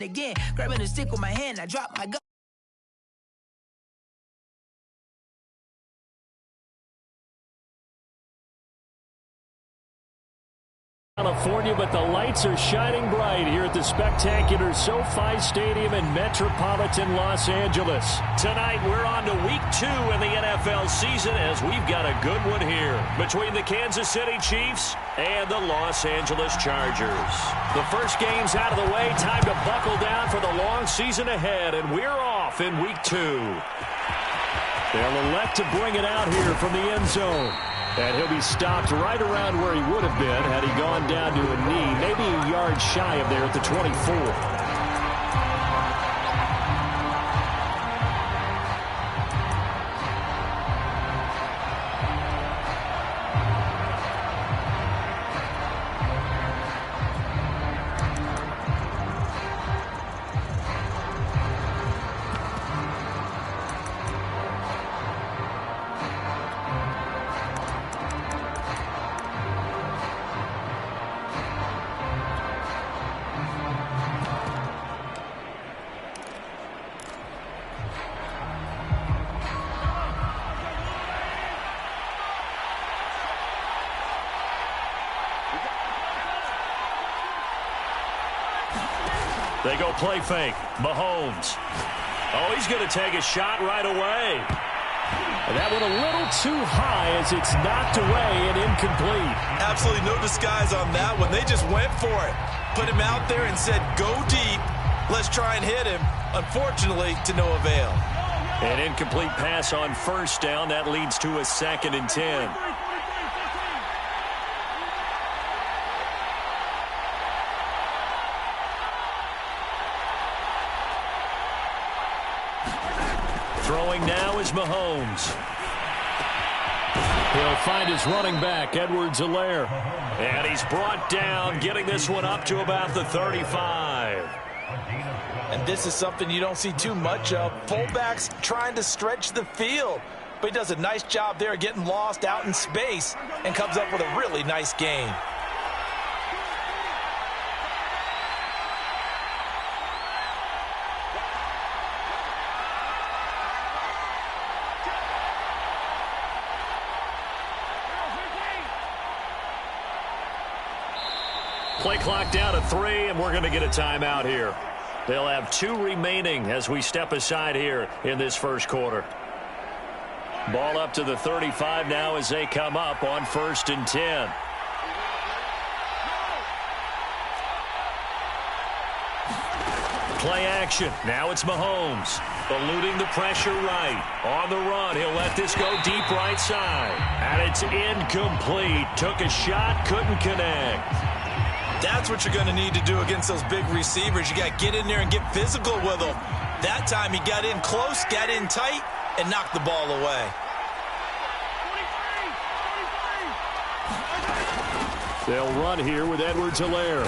Again, grabbing a stick with my hand, I drop my gun. California, but the lights are shining bright here at the spectacular SoFi Stadium in metropolitan Los Angeles. Tonight, we're on to week 2 in the NFL season as we've got a good one here between the Kansas City Chiefs and the Los Angeles Chargers. The first game's out of the way. Time to buckle down for the long season ahead, and we're off in week 2. They'll elect to bring it out here from the end zone. And he'll be stopped right around where he would have been had he gone down to a knee, maybe a yard shy of there at the 24. They go play fake. Mahomes. Oh, he's going to take a shot right away. And that one a little too high as it's knocked away and incomplete. Absolutely no disguise on that one. They just went for it. Put him out there and said, go deep. Let's try and hit him. Unfortunately, to no avail. An incomplete pass on first down. That leads to a 2nd and 10. Throwing now is Mahomes. He'll find his running back, Edwards-Helaire. And he's brought down, getting this one up to about the 35. And this is something you don't see too much of. Fullbacks trying to stretch the field. But he does a nice job there getting lost out in space and comes up with a really nice gain. Play clock down to 3, and we're going to get a timeout here. They'll have 2 remaining as we step aside here in this first quarter. Ball up to the 35 now as they come up on 1st and 10. Play action. Now it's Mahomes. Eluding the pressure right. On the run, he'll let this go deep right side. And it's incomplete. Took a shot, couldn't connect. That's what you're going to need to do against those big receivers. You got to get in there and get physical with them. That time he got in close, got in tight, and knocked the ball away. They'll run here with Edwards-Helaire.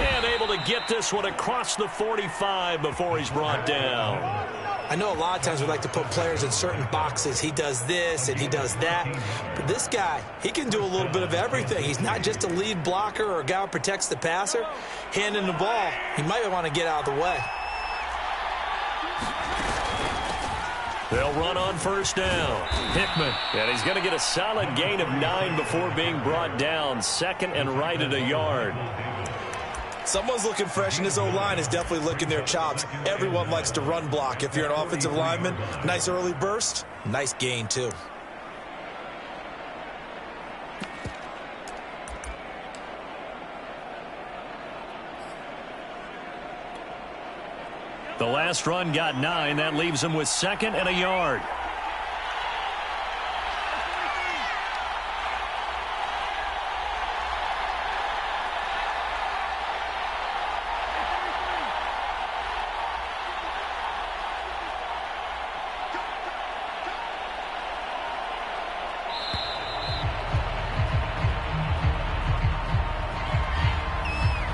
And able to get this one across the 45 before he's brought down. I know a lot of times we like to put players in certain boxes. He does this and he does that. But this guy, he can do a little bit of everything. He's not just a lead blocker or a guy who protects the passer. Handing the ball, he might want to get out of the way. They'll run on 1st down. Hickman. And he's going to get a solid gain of 9 before being brought down. 2nd and right at a yard. Someone's looking fresh, and this O-line is definitely licking their chops. Everyone likes to run block. If you're an offensive lineman, nice early burst, nice gain too. The last run got 9. That leaves him with 2nd and a yard.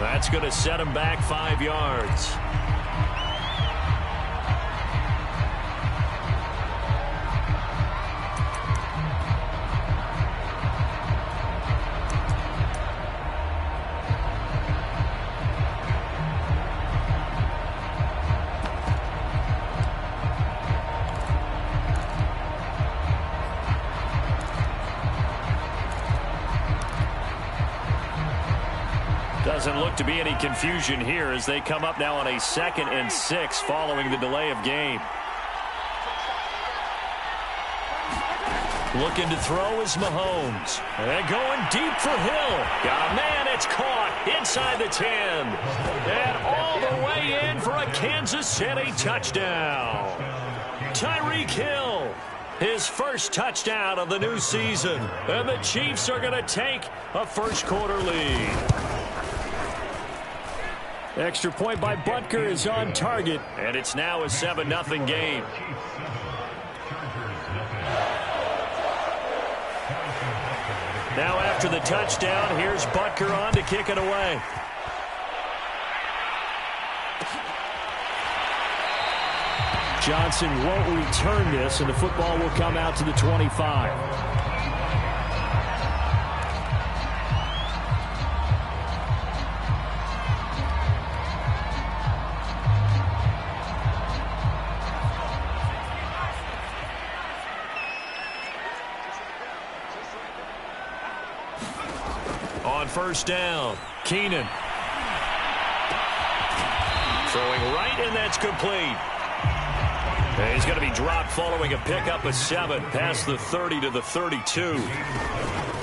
That's going to set him back 5 yards. Doesn't look to be any confusion here as they come up now on a 2nd and 6 following the delay of game. Looking to throw is Mahomes. And going deep for Hill. Got a man, it's caught inside the 10. And all the way in for a Kansas City touchdown. Tyreek Hill, his first touchdown of the new season. And the Chiefs are going to take a first-quarter lead. Extra point by Butker is on target. And it's now a 7-0 game. Now after the touchdown, here's Butker on to kick it away. Johnson won't return this, and the football will come out to the 25. On first down, Keenan. Throwing right, and that's complete. And he's going to be dropped following a pickup of 7 past the 30 to the 32.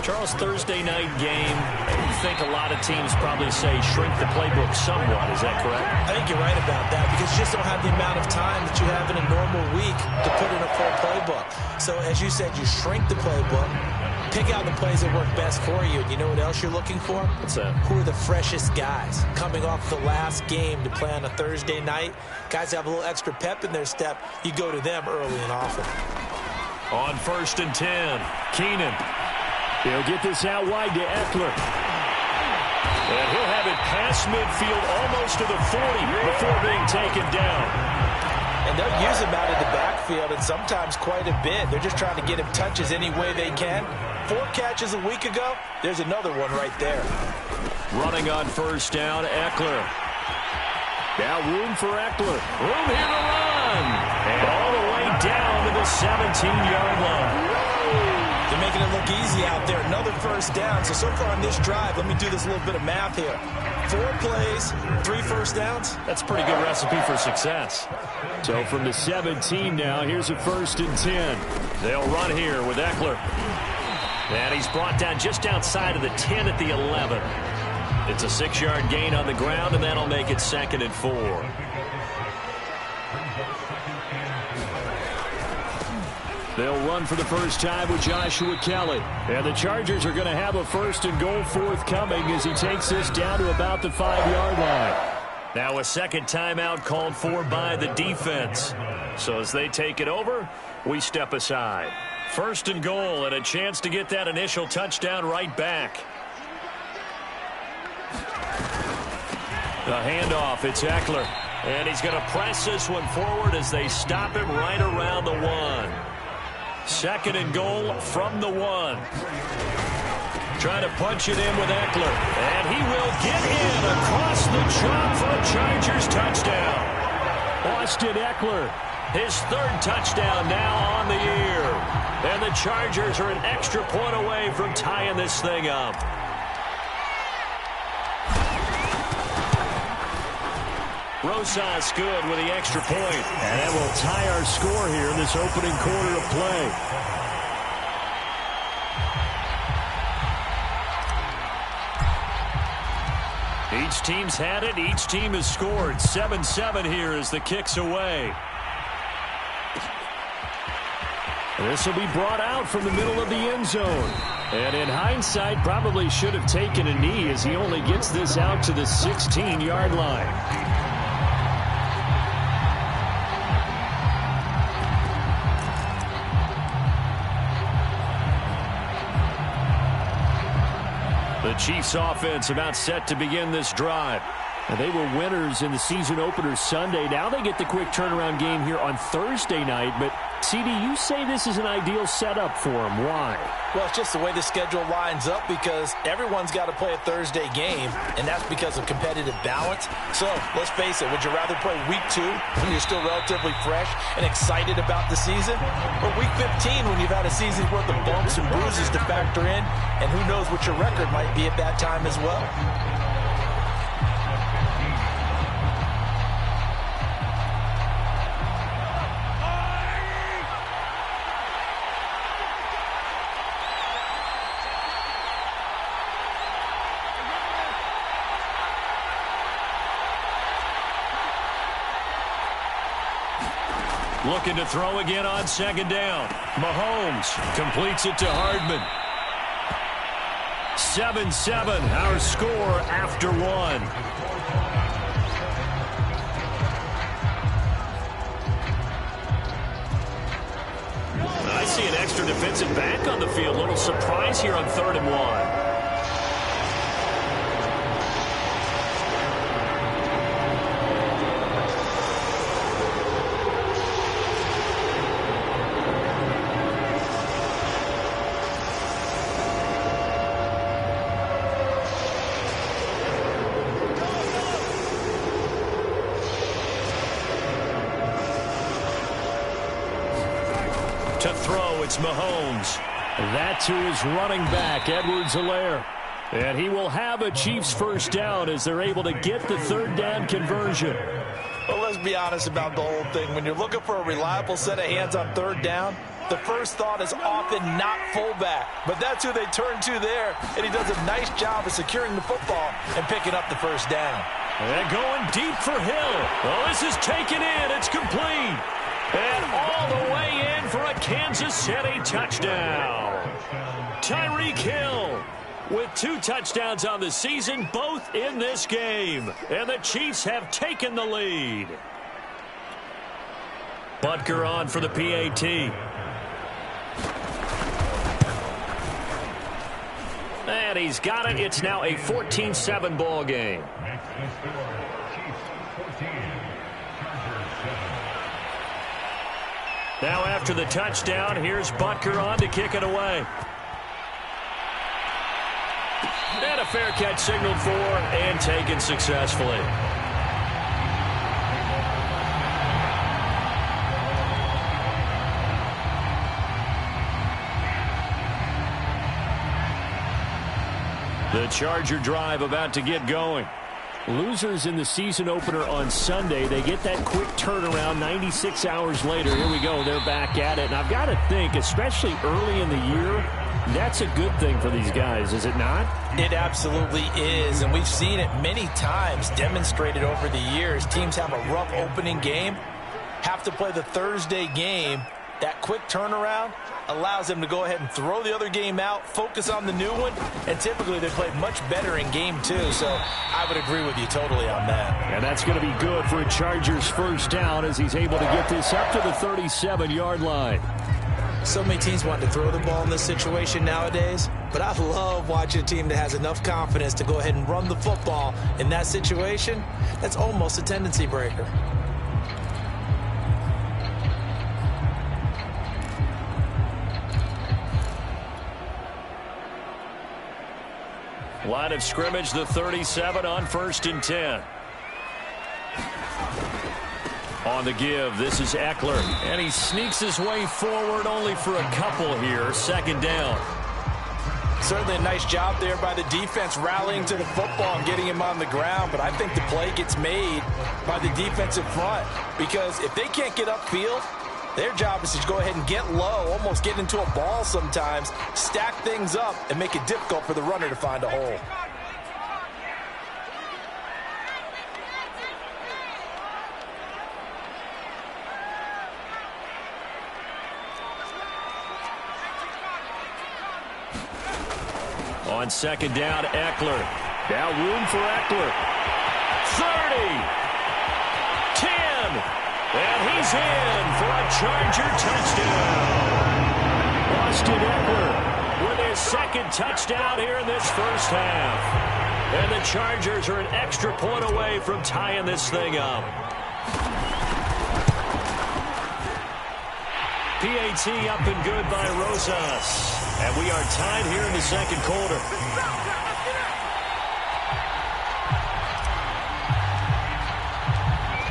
Charles, Thursday night game, I think a lot of teams probably say shrink the playbook somewhat. Is that correct? I think you're right about that because you just don't have the amount of time that you have in a normal week to put in a full playbook. So as you said, you shrink the playbook. Pick out the plays that work best for you. And you know what else you're looking for? What's that? Who are the freshest guys coming off the last game to play on a Thursday night? Guys have a little extra pep in their step. You go to them early and often. On first and 10, Keenan. He'll get this out wide to Eckler. And he'll have it past midfield almost to the 40 before being taken down. And they'll use him out of the backfield and sometimes quite a bit. They're just trying to get him touches any way they can. 4 catches a week ago. There's another one right there. Running on first down, Eckler. Now room for Eckler. Room here to run. And all the way down to the 17-yard line. They're making it look easy out there. Another first down. So far on this drive, let me do this little bit of math here. 4 plays, 3 first downs. That's a pretty good recipe for success. So from the 17 now, here's a 1st and 10. They'll run here with Eckler. And he's brought down just outside of the 10 at the 11. It's a 6-yard gain on the ground, and that'll make it 2nd and 4. They'll run for the first time with Joshua Kelly. And the Chargers are going to have a 1st and goal forthcoming as he takes this down to about the 5-yard line. Now a second timeout called for by the defense. So as they take it over, we step aside. 1st and goal and a chance to get that initial touchdown right back. The handoff, it's Eckler. And he's going to press this one forward as they stop him right around the 1. 2nd and goal from the 1. Trying to punch it in with Eckler. And he will get in across the chalk for a Chargers touchdown. Austin Eckler, his 3rd touchdown now on the year. And the Chargers are an extra point away from tying this thing up. Rosas good with the extra point. And that will tie our score here in this opening quarter of play. Each team's had it. Each team has scored. 7-7 here as the kick's away. This will be brought out from the middle of the end zone. And in hindsight, probably should have taken a knee as he only gets this out to the 16-yard line. The Chiefs offense about set to begin this drive. And they were winners in the season opener Sunday. Now they get the quick turnaround game here on Thursday night. But, CD, you say this is an ideal setup for them. Why? Well, it's just the way the schedule lines up because everyone's got to play a Thursday game, and that's because of competitive balance. So, let's face it, would you rather play week 2 when you're still relatively fresh and excited about the season, or week 15 when you've had a season's worth of bumps and bruises to factor in, and who knows what your record might be at that time as well? Looking to throw again on second down. Mahomes completes it to Hardman. 7-7, our score after one. I see an extra defensive back on the field. Little surprise here on 3rd and 1. To throw, it's Mahomes. That to his running back, Edwards-Helaire. And he will have a Chiefs first down as they're able to get the 3rd down conversion. Well, let's be honest about the whole thing. When you're looking for a reliable set of hands on 3rd down, the first thought is often not fullback. But that's who they turn to there, and he does a nice job of securing the football and picking up the first down. And going deep for Hill. Well, this is taken in. It's complete. And all the way in for a Kansas City touchdown. Tyreek Hill with 2 touchdowns on the season, both in this game. And the Chiefs have taken the lead. Butker on for the PAT. And he's got it. It's now a 14-7 ball game. Now after the touchdown, here's Butker on to kick it away. And a fair catch signaled for and taken successfully. The Charger drive about to get going. Losers in the season opener on Sunday, they get that quick turnaround 96 hours later. Here we go. They're back at it. And I've got to think, especially early in the year, that's a good thing for these guys, is it not? It absolutely is, and we've seen it many times demonstrated over the years. Teams have a rough opening game, have to play the Thursday game. That quick turnaround allows them to go ahead and throw the other game out, focus on the new one, and typically they play much better in game 2. So I would agree with you totally on that. And that's going to be good for a Chargers first down as he's able to get this up to the 37-yard line. So many teams want to throw the ball in this situation nowadays, but I love watching a team that has enough confidence to go ahead and run the football in that situation. That's almost a tendency breaker. Line of scrimmage, the 37 on 1st and 10. On the give, this is Eckler. And he sneaks his way forward only for a couple here. 2nd down. Certainly a nice job there by the defense rallying to the football and getting him on the ground. But I think the play gets made by the defensive front. Because if they can't get upfield, their job is to go ahead and get low, almost get into a ball sometimes, stack things up, and make it difficult for the runner to find a hole. On 2nd down, Eckler. Now room for Eckler. 30. 10. And he's in for a Charger touchdown. Austin Eckler with his 2nd touchdown here in this first half. And the Chargers are an extra point away from tying this thing up. PAT up and good by Rosas. And we are tied here in the 2nd quarter.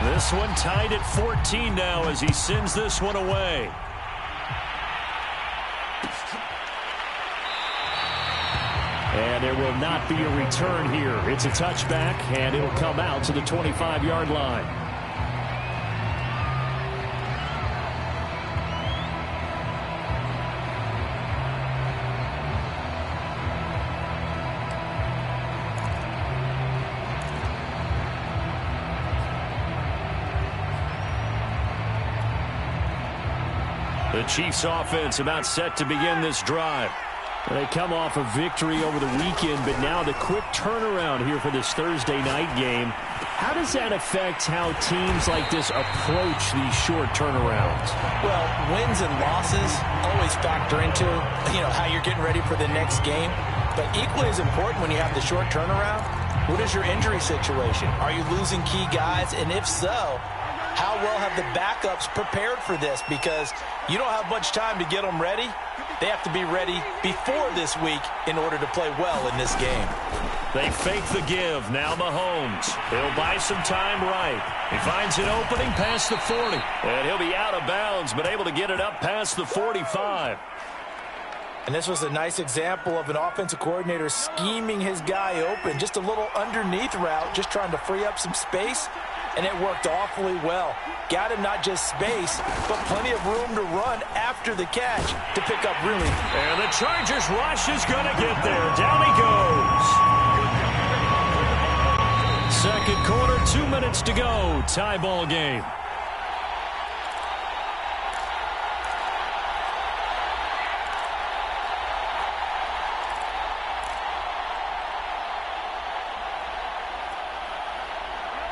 This one tied at 14 now as he sends this one away. And there will not be a return here. It's a touchback, and it'll come out to the 25-yard line. The Chiefs offense about set to begin this drive. They come off a victory over the weekend, but now the quick turnaround here for this Thursday night game. How does that affect how teams like this approach these short turnarounds? Well, wins and losses always factor into, how you're getting ready for the next game. But equally as important when you have the short turnaround, what is your injury situation? Are you losing key guys? And if so, how well have the backups prepared for this? Because you don't have much time to get them ready. They have to be ready before this week in order to play well in this game. They fake the give. Now Mahomes. He'll buy some time right. He finds an opening past the 40. And he'll be out of bounds, but able to get it up past the 45. And this was a nice example of an offensive coordinator scheming his guy open. Just a little underneath route, just trying to free up some space. And it worked awfully well. Got him not just space, but plenty of room to run after the catch to pick up really. And the Chargers rush is going to get there. Down he goes. Second quarter, 2 minutes to go. Tie ball game.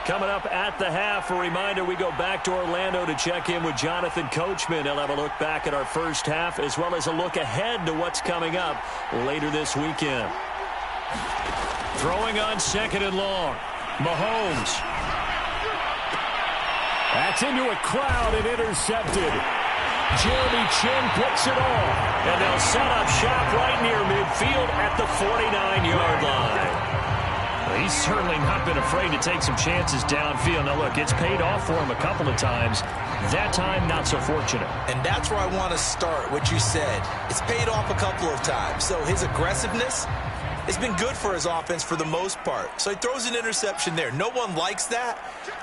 Coming up at the half, a reminder, we go back to Orlando to check in with Jonathan Coachman. He'll have a look back at our first half as well as a look ahead to what's coming up later this weekend. Throwing on second and long. Mahomes. That's into a crowd and intercepted. Jeremy Chin picks it off. And they'll set up shop right near midfield at the 49-yard line. He's certainly not been afraid to take some chances downfield. Now, look, it's paid off for him a couple of times. That time, not so fortunate. And that's where I want to start, what you said. It's paid off a couple of times. So his aggressiveness has been good for his offense for the most part. So he throws an interception there. No one likes that,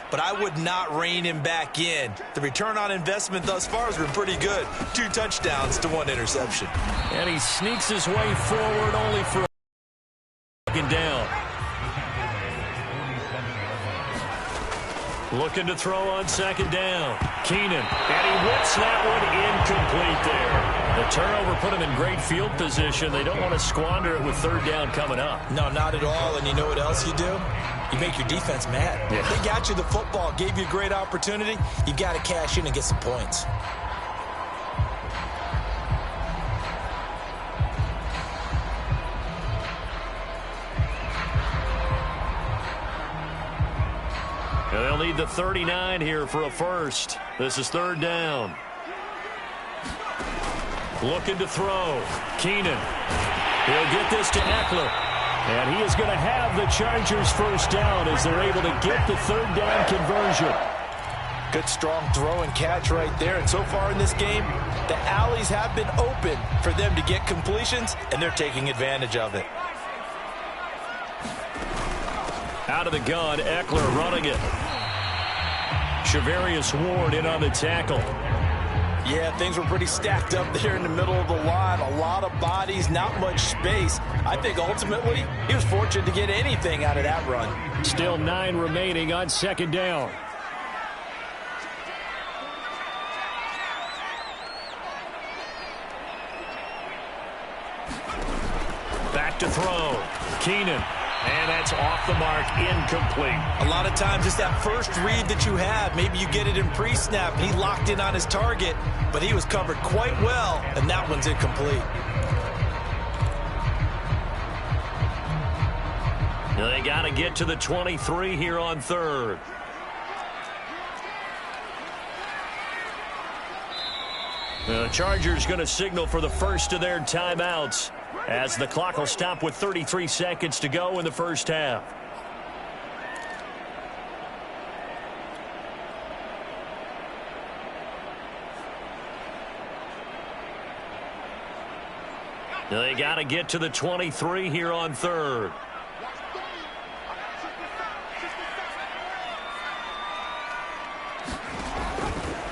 but I would not rein him back in. The return on investment thus far has been pretty good. 2 touchdowns to 1 interception. And he sneaks his way forward only for a second down. Looking to throw on second down. Keenan. And he whips that one incomplete there. The turnover put him in great field position. They don't want to squander it with third down coming up. No, not at all. And you know what else you do? You make your defense mad. Yeah. They got you the football, gave you a great opportunity. You got to cash in and get some points. They'll need the 39 here for a first. This is third down. Looking to throw. Keenan. He'll get this to Eckler. And he is going to have the Chargers first down as they're able to get the third down conversion. Good strong throw and catch right there. And so far in this game, the alleys have been open for them to get completions, and they're taking advantage of it. Out of the gun, Eckler running it. Shavarius Ward in on the tackle. Yeah, things were pretty stacked up there in the middle of the line. A lot of bodies, not much space. I think ultimately he was fortunate to get anything out of that run. Still 9 remaining on second down. Back to throw. Keenan. And that's off the mark, incomplete. A lot of times it's that first read that you have. Maybe you get it in pre-snap, and he locked in on his target, but he was covered quite well, and that one's incomplete. Now they got to get to the 23 here on third. The Chargers going to signal for the first of their timeouts, as the clock will stop with 33 seconds to go in the first half. They got to get to the 23 here on third.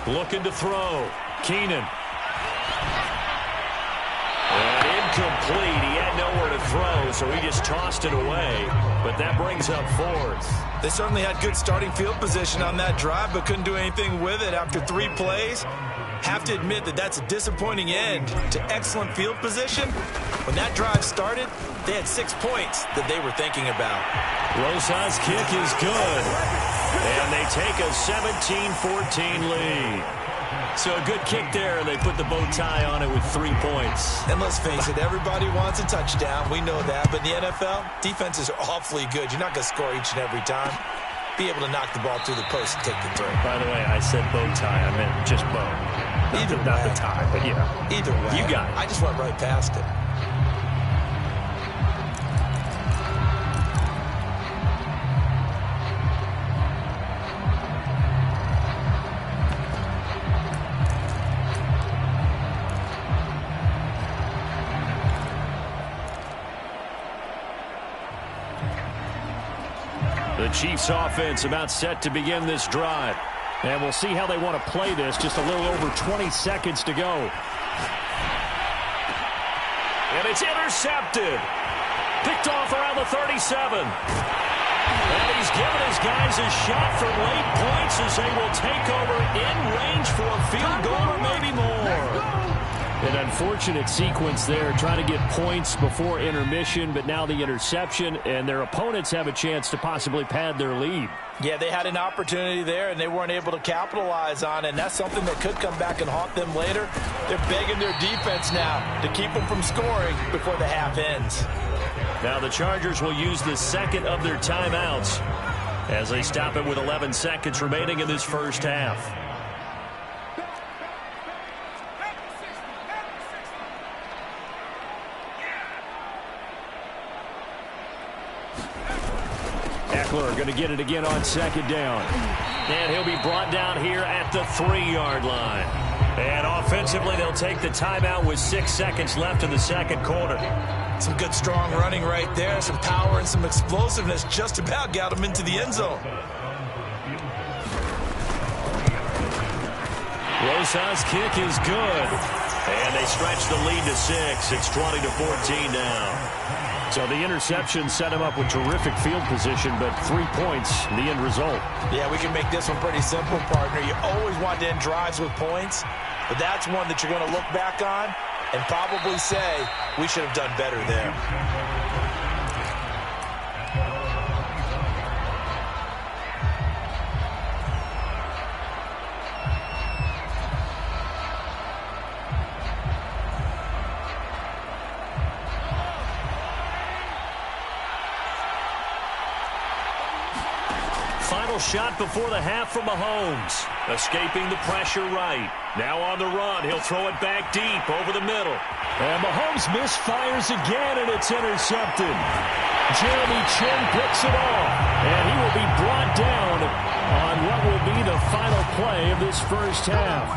Looking to throw. Keenan. And incomplete. He had nowhere to throw, so he just tossed it away. But that brings up fourth. They certainly had good starting field position on that drive, but couldn't do anything with it after 3 plays. Have to admit that that's a disappointing end to excellent field position. When that drive started, they had 6 points that they were thinking about. Rosa's kick is good. And they take a 17-14 lead. So a good kick there, and they put the bow tie on it with 3 points. And let's face it, everybody wants a touchdown. We know that. But in the NFL, defenses are awfully good. You're not going to score each and every time. Be able to knock the ball through the post and take the throw. By the way, I said bow tie. I meant just bow. Not the tie, but yeah. Either way. You got it. I just went right past it. The Chiefs offense about set to begin this drive. And we'll see how they want to play this. Just a little over 20 seconds to go. And it's intercepted. Picked off around the 37. And he's given his guys a shot for late points as they will take over in range for a field goal or maybe more. An unfortunate sequence there, trying to get points before intermission, but now the interception, and their opponents have a chance to possibly pad their lead. Yeah, they had an opportunity there, and they weren't able to capitalize on it, and that's something that could come back and haunt them later. They're begging their defense now to keep them from scoring before the half ends. Now the Chargers will use the second of their timeouts as they stop it with 11 seconds remaining in this first half. Going to get it again on second down. And he'll be brought down here at the 3-yard line. And offensively, they'll take the timeout with 6 seconds left in the second quarter. Some good, strong running right there. Some power and some explosiveness just about got him into the end zone. Rosa's kick is good. And they stretch the lead to 6. It's 20-14 now. So the interception set him up with terrific field position, but 3 points, the end result. Yeah, we can make this one pretty simple, partner. You always want to end drives with points, but that's one that you're going to look back on and probably say, we should have done better there. Final shot before the half from Mahomes. Escaping the pressure right. Now on the run. He'll throw it back deep over the middle. And Mahomes misfires again, and it's intercepted. Jeremy Chin picks it off. And he will be brought down on what will be the final play of this first half.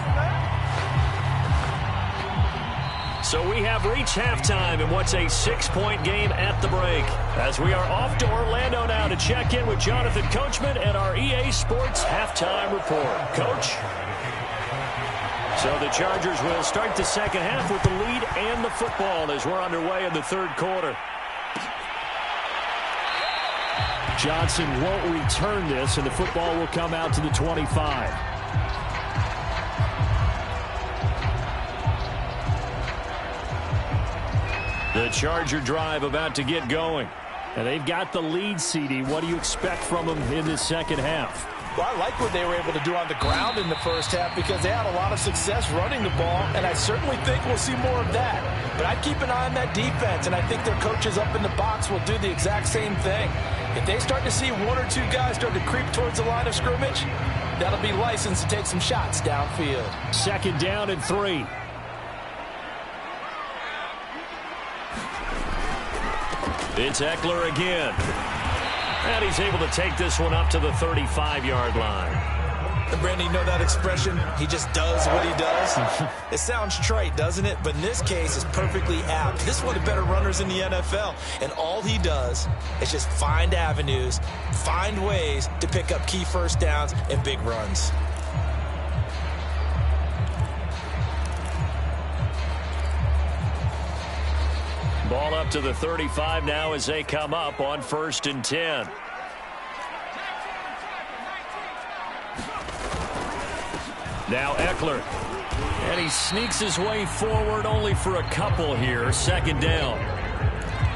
So we have reached halftime in what's a 6-point game at the break. As we are off to Orlando now to check in with Jonathan Coachman and our EA Sports Halftime Report. Coach? So the Chargers will start the second half with the lead and the football as we're underway in the third quarter. Johnson won't return this, and the football will come out to the 25. The Charger drive about to get going. And they've got the lead, CD. What do you expect from them in this second half? Well, I like what they were able to do on the ground in the first half because they had a lot of success running the ball, and I certainly think we'll see more of that. But I'd keep an eye on that defense, and I think their coaches up in the box will do the exact same thing. If they start to see 1 or 2 guys start to creep towards the line of scrimmage, that'll be licensed to take some shots downfield. Second down and 3. It's Eckler again. And he's able to take this one up to the 35-yard line. And Brandon, you know that expression? He just does what he does. It sounds trite, doesn't it? But in this case, it's perfectly apt. This is one of the better runners in the NFL. And all he does is just find avenues, find ways to pick up key first downs and big runs. Ball up to the 35 now as they come up on 1st and 10. Now Eckler. And he sneaks his way forward only for a couple here. Second down.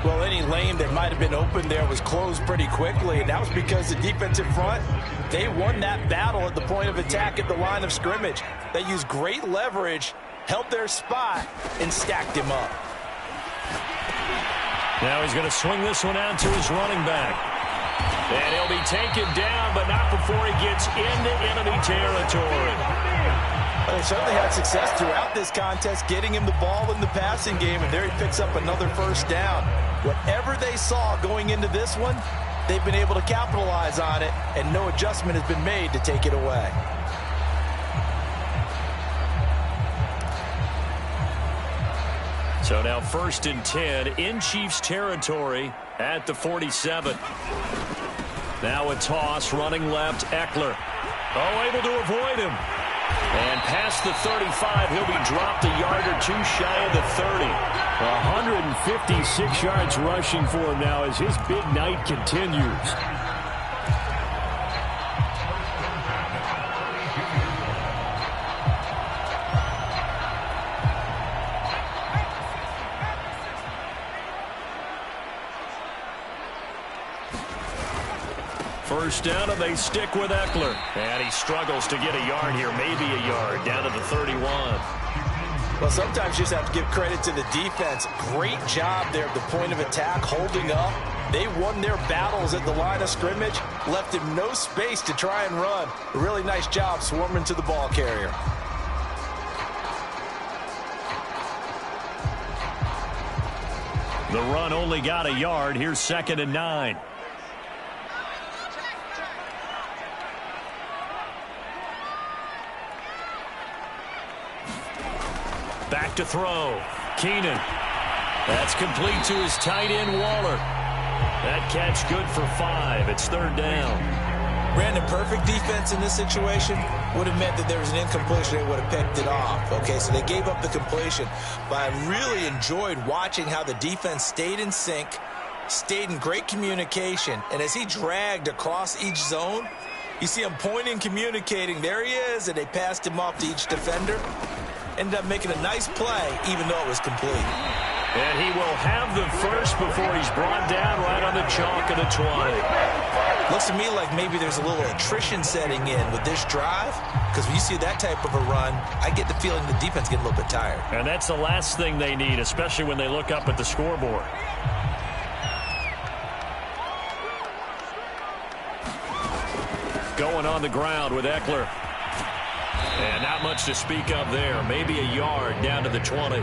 Well, any lane that might have been open there was closed pretty quickly, and that was because the defensive front, they won that battle at the point of attack at the line of scrimmage. They used great leverage, held their spot, and stacked him up. Now he's going to swing this one out to his running back. And he'll be taken down, but not before he gets into enemy territory. Well, they certainly had success throughout this contest, getting him the ball in the passing game, and there he picks up another first down. Whatever they saw going into this one, they've been able to capitalize on it, and no adjustment has been made to take it away. So now 1st and 10 in Chiefs territory at the 47. Now a toss, running left, Eckler. Oh, able to avoid him. And past the 35, he'll be dropped a yard or two shy of the 30. 156 yards rushing for him now as his big night continues. First down, and they stick with Eckler. And he struggles to get a yard here, maybe a yard, down to the 31. Well, sometimes you just have to give credit to the defense. Great job there at the point of attack, holding up. They won their battles at the line of scrimmage, left him no space to try and run. A really nice job swarming to the ball carrier. The run only got a yard. Here's 2nd and 9. Back to throw. Keenan. That's complete to his tight end, Waller. That catch good for 5. It's 3rd down. Brandon, perfect defense in this situation would have meant that there was an incompletion. They would have picked it off. Okay, so they gave up the completion. But I really enjoyed watching how the defense stayed in sync, stayed in great communication. And as he dragged across each zone, you see him pointing, communicating. There he is, and they passed him off to each defender. Ended up making a nice play, even though it was complete. And he will have the first before he's brought down right on the chalk of the 20. Looks to me like maybe there's a little attrition setting in with this drive, because when you see that type of a run, I get the feeling the defense getting a little bit tired. And that's the last thing they need, especially when they look up at the scoreboard. Going on the ground with Eckler. And not much to speak of there. Maybe a yard down to the 20.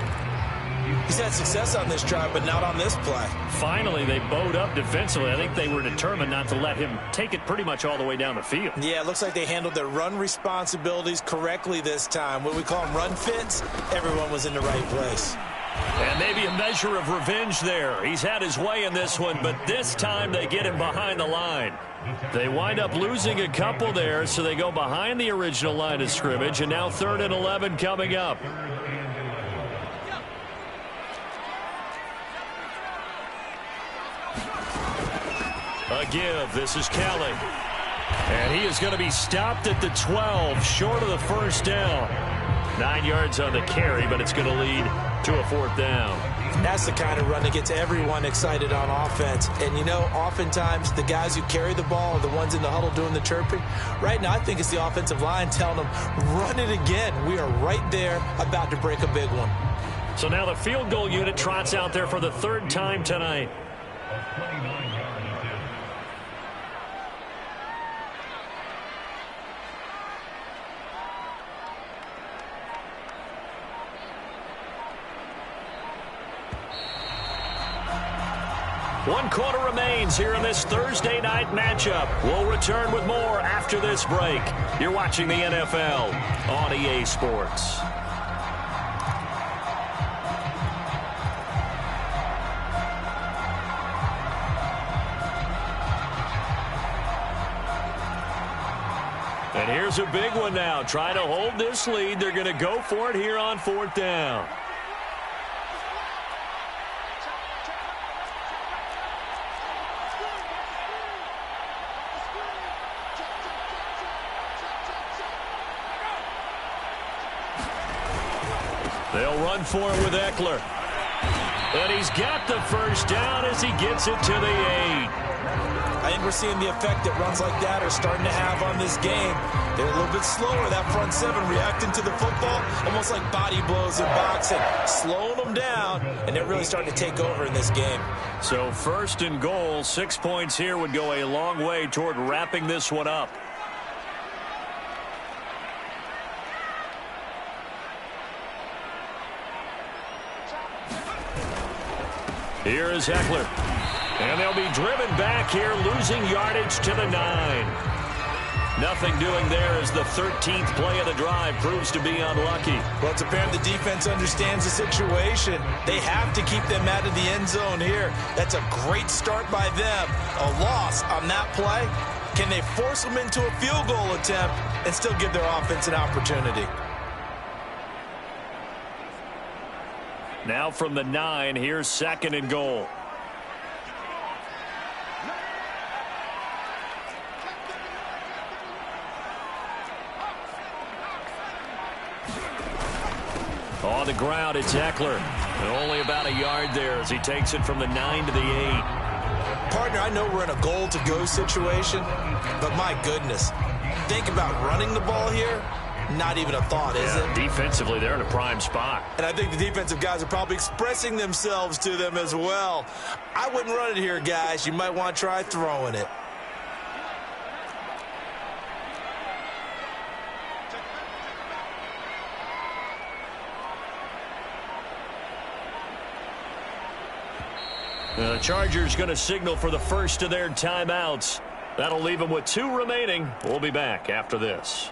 He's had success on this drive, but not on this play. Finally, they bowed up defensively. I think they were determined not to let him take it pretty much all the way down the field. Yeah, it looks like they handled their run responsibilities correctly this time. What we call them run fits, everyone was in the right place. And maybe a measure of revenge there. He's had his way in this one, but this time they get him behind the line. They wind up losing a couple there, so they go behind the original line of scrimmage, and now 3rd and 11 coming up. A give. This is Kelly. And he is going to be stopped at the 12, short of the first down. 9 yards on the carry, but it's going to lead to a 4th down. That's the kind of run that gets everyone excited on offense. And, you know, oftentimes the guys who carry the ball are the ones in the huddle doing the chirping. Right now, I think it's the offensive line telling them, run it again. We are right there about to break a big one. So now the field goal unit trots out there for the 3rd time tonight. One quarter remains here in this Thursday night matchup. We'll return with more after this break. You're watching the NFL on EA Sports. And here's a big one now. Trying to hold this lead. They're going to go for it here on 4th down. They'll run for it with Eckler. And he's got the first down as he gets it to the 8. I think we're seeing the effect that runs like that are starting to have on this game. They're a little bit slower, that front seven, reacting to the football, almost like body blows in boxing, slowing them down, and they're really starting to take over in this game. So 1st and goal, 6 points here would go a long way toward wrapping this one up. Here is Eckler. And they'll be driven back here, losing yardage to the 9. Nothing doing there as the 13th play of the drive proves to be unlucky. Well, it's apparent the defense understands the situation. They have to keep them out of the end zone here. That's a great start by them. A loss on that play. Can they force them into a field goal attempt and still give their offense an opportunity? Now from the 9, here's 2nd and goal. On the ground, it's Eckler. And only about a yard there as he takes it from the 9 to the 8. Partner, I know we're in a goal-to-go situation, but my goodness, think about running the ball here. Not even a thought, is it? Defensively, they're in a prime spot. And I think the defensive guys are probably expressing themselves to them as well. I wouldn't run it here, guys. You might want to try throwing it. The Chargers going to signal for the first of their timeouts. That'll leave them with 2 remaining. We'll be back after this.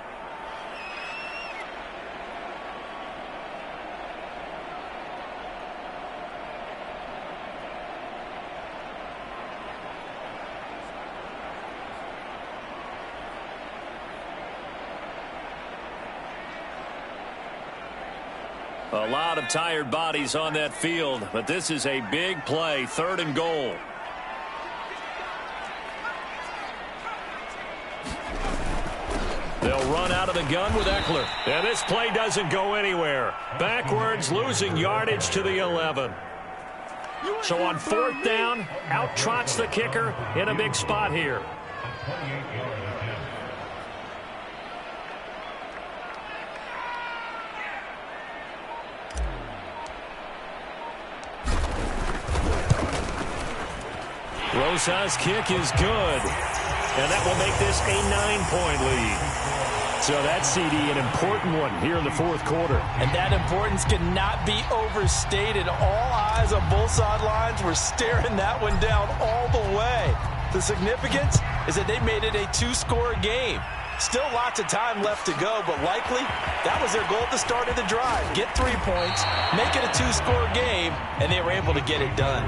A lot of tired bodies on that field, but this is a big play, 3rd and goal. They'll run out of the gun with Eckler. And this play doesn't go anywhere. Backwards, losing yardage to the 11. So on 4th down, out trots the kicker in a big spot here. Rosa's kick is good. And that will make this a 9-point lead. So that, CD, an important one here in the 4th quarter. And that importance cannot be overstated. All eyes on both sidelines were staring that one down all the way. The significance is that they made it a 2-score game. Still lots of time left to go, but likely that was their goal at the start of the drive. Get 3 points, make it a 2-score game, and they were able to get it done.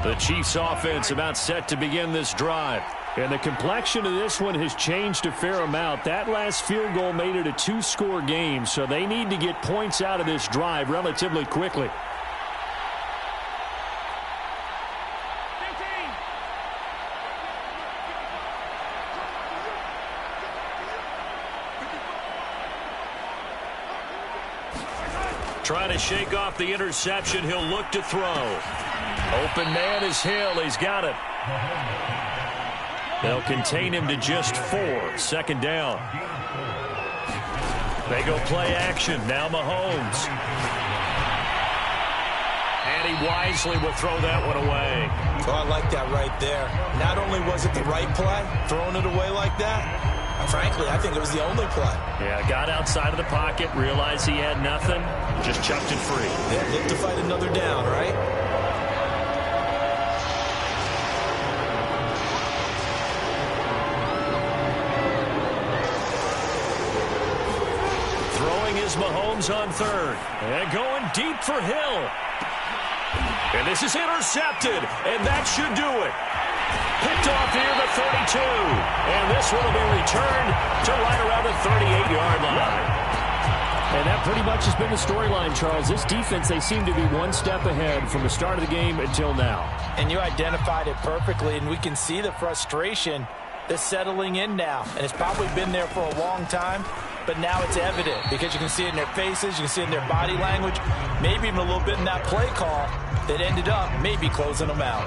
The Chiefs offense about set to begin this drive. And the complexion of this one has changed a fair amount. That last field goal made it a 2-score game, so they need to get points out of this drive relatively quickly. Trying to shake off the interception. He'll look to throw. Open man is Hill. He's got it. They'll contain him to just 4. 2nd down. They go play action. Now Mahomes. And he wisely will throw that one away. Oh, I like that right there. Not only was it the right play, throwing it away like that, frankly, I think it was the only play. Yeah, got outside of the pocket, realized he had nothing, just chucked it free. Yeah, look to fight another down, right? Throwing is Mahomes on 3rd. And going deep for Hill. And this is intercepted, and that should do it. Picked off here the 32. And this one will be returned to right around the 38-yard line. And that pretty much has been the storyline, Charles. This defense, they seem to be one step ahead from the start of the game until now. And you identified it perfectly, and we can see the frustration that's settling in now. And it's probably been there for a long time, but now it's evident because you can see it in their faces, you can see it in their body language, maybe even a little bit in that play call that ended up maybe closing them out.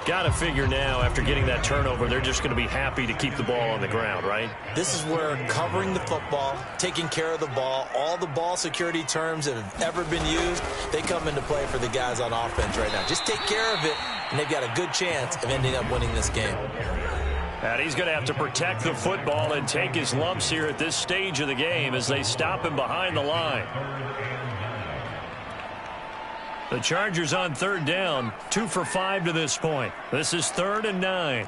Got to figure now, after getting that turnover, they're just going to be happy to keep the ball on the ground, right? This is where covering the football, taking care of the ball, all the ball security terms that have ever been used, they come into play for the guys on offense right now. Just take care of it, and they've got a good chance of ending up winning this game. And he's going to have to protect the football and take his lumps here at this stage of the game as they stop him behind the line. The Chargers on third down, 2 for 5 to this point. This is 3rd and 9.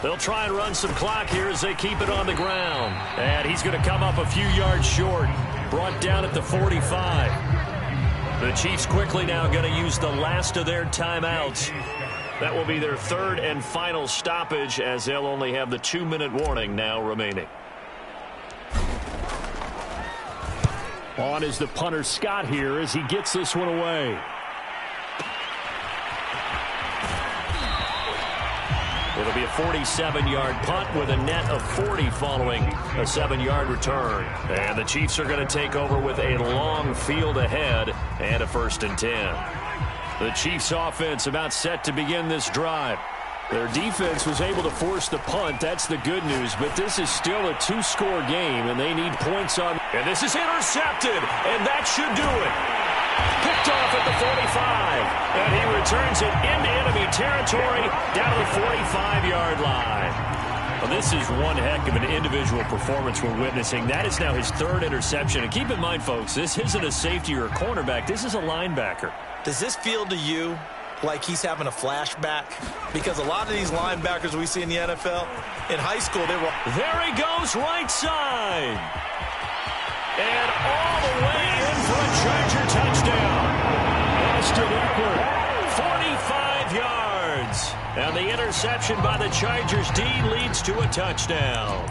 They'll try and run some clock here as they keep it on the ground. And he's going to come up a few yards short, brought down at the 45. The Chiefs quickly now going to use the last of their timeouts. That will be their 3rd and final stoppage as they'll only have the 2-minute warning now remaining. On is the punter Scott here as he gets this one away. It'll be a 47-yard punt with a net of 40 following a 7-yard return. And the Chiefs are going to take over with a long field ahead and a 1st and 10. The Chiefs offense about set to begin this drive. Their defense was able to force the punt. That's the good news. But this is still a 2-score game, and they need points on. And this is intercepted, and that should do it. Picked off at the 45, and he returns it into enemy territory down to the 45-yard line. Well, this is one heck of an individual performance we're witnessing. That is now his 3rd interception. And keep in mind, folks, this isn't a safety or a cornerback. This is a linebacker. Does this feel to you like he's having a flashback? Because a lot of these linebackers we see in the NFL, in high school, they were... There he goes, right side. And all the way in for a Charger touchdown. Austin Eckler, 45 yards. And the interception by the Chargers D leads to a touchdown.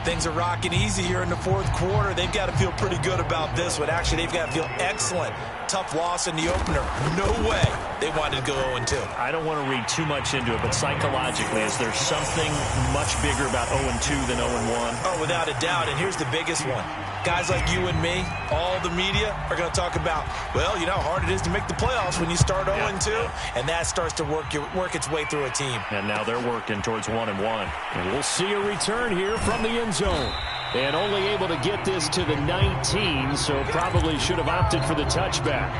Things are rocking easy here in the 4th quarter. They've got to feel pretty good about this one. Actually, they've got to feel excellent. Tough loss in the opener. No way they wanted to go 0-2. I don't want to read too much into it, but psychologically, is there something much bigger about 0-2 than 0-1? Oh, without a doubt. And here's the biggest one. Guys like you and me, all the media, are going to talk about, well, you know how hard it is to make the playoffs when you start 0-2, and that starts to work its way through a team. And now they're working towards 1-1. And we'll see a return here from the end zone. And only able to get this to the 19, so probably should have opted for the touchback.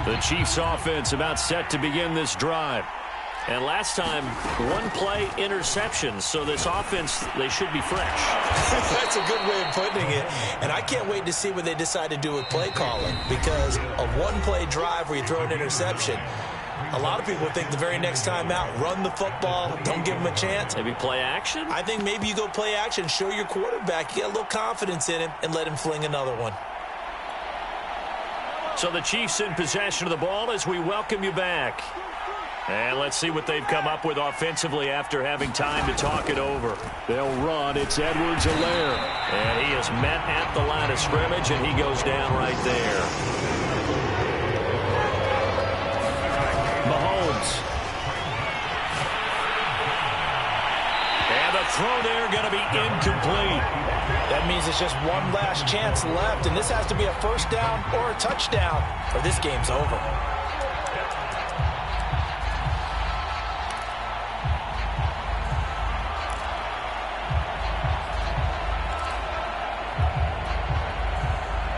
The Chiefs offense about set to begin this drive. And last time, 1-play interceptions. So this offense, they should be fresh. That's a good way of putting it. And I can't wait to see what they decide to do with play calling. Because a 1-play drive where you throw an interception, a lot of people think the very next time out, run the football, don't give him a chance. Maybe play action? I think maybe you go play action, show your quarterback, you get a little confidence in him, and let him fling another one. So the Chiefs in possession of the ball as we welcome you back. And let's see what they've come up with offensively after having time to talk it over. They'll run. It's Edwards-Helaire. And he is met at the line of scrimmage, and he goes down right there. Mahomes. And the throw there going to be incomplete. That means it's just one last chance left, and this has to be a 1st down or a touchdown, or this game's over.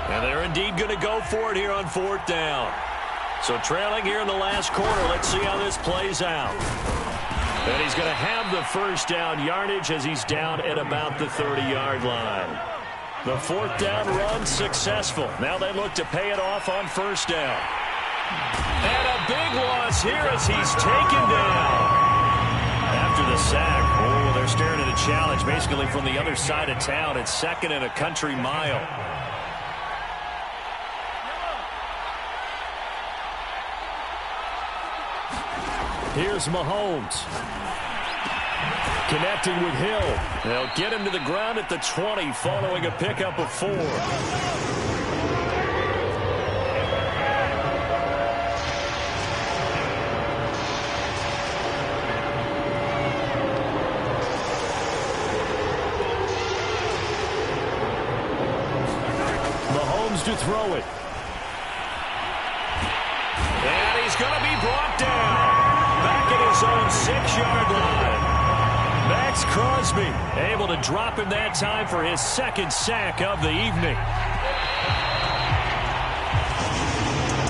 And they're indeed going to go for it here on 4th down. So trailing here in the last quarter. Let's see how this plays out. And he's going to have the 1st down yardage as he's down at about the 30-yard line. The 4th down run successful. Now they look to pay it off on 1st down. And a big loss here as he's taken down. After the sack, oh, they're staring at a challenge basically from the other side of town. It's 2nd and a country mile. Here's Mahomes. Connecting with Hill. They'll get him to the ground at the 20 following a pickup of 4. Mahomes to throw it. And he's going to be brought down. Back at his own 6-yard line. Max Crosby able to drop him that time for his second sack of the evening.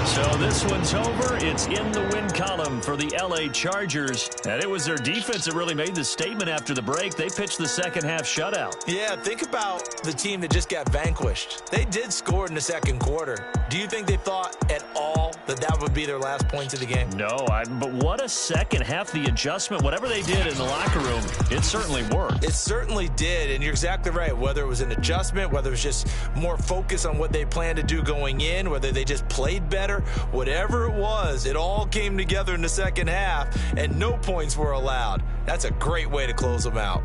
So this one's over. It's in the win column for the L.A. Chargers. And it was their defense that really made the statement after the break. They pitched the second-half shutout. Yeah, think about the team that just got vanquished. They did score in the second quarter. Do you think they thought at all that that would be their last points of the game? No, but what a second half. The adjustment, whatever they did in the locker room, it certainly worked. It certainly did, and you're exactly right. Whether it was an adjustment, whether it was just more focus on what they planned to do going in, whether they just played better, whatever it was, it all came together in the second half, and no points were allowed. That's a great way to close them out.